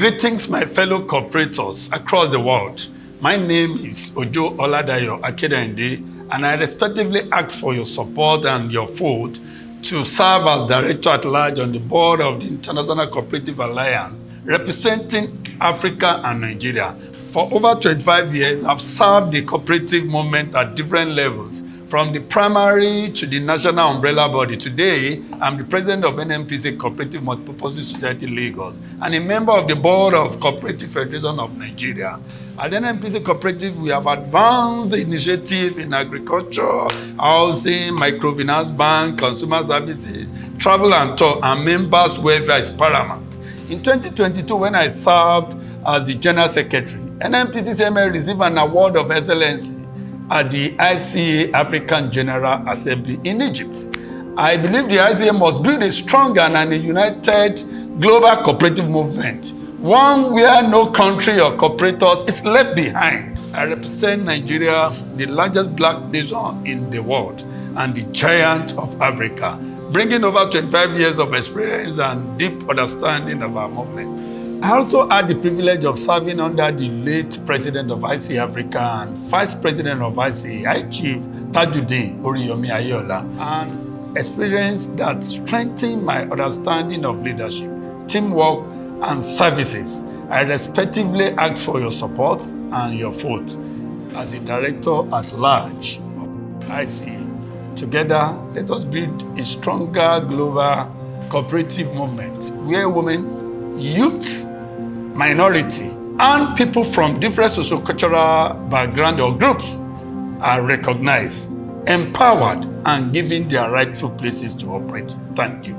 Greetings, my fellow cooperators across the world. My name is Ojo Oladayo Akindehinde, and I respectively ask for your support and your vote to serve as Director at Large on the board of the International Cooperative Alliance, representing Africa and Nigeria. For over 25 years, I've served the cooperative movement at different levels, from the primary to the national umbrella body. Today, I'm the president of NMPC Cooperative Multipurpose Society Lagos and a member of the board of Cooperative Federation of Nigeria. At NMPC Cooperative, we have advanced the initiative in agriculture, housing, microfinance bank, consumer services, travel and tour, and members' welfare is paramount. In 2022, when I served as the General Secretary, NMPC CMA received an award of excellency at the ICA African General Assembly in Egypt. I believe the ICA must build a stronger and a united global cooperative movement, one where no country or cooperators is left behind. I represent Nigeria, the largest black nation in the world and the giant of Africa, bringing over 25 years of experience and deep understanding of our movement. I also had the privilege of serving under the late president of ICA Africa and vice president of ICA, Chief Tajuddin Oriyomi Ayola, and experience that strengthened my understanding of leadership, teamwork, and services. I respectively ask for your support and your vote as the Director at Large of ICA. Together, let us build a stronger global cooperative movement where women, youth, minority, and people from different socio-cultural background or groups are recognized, empowered, and given their rightful places to operate. Thank you.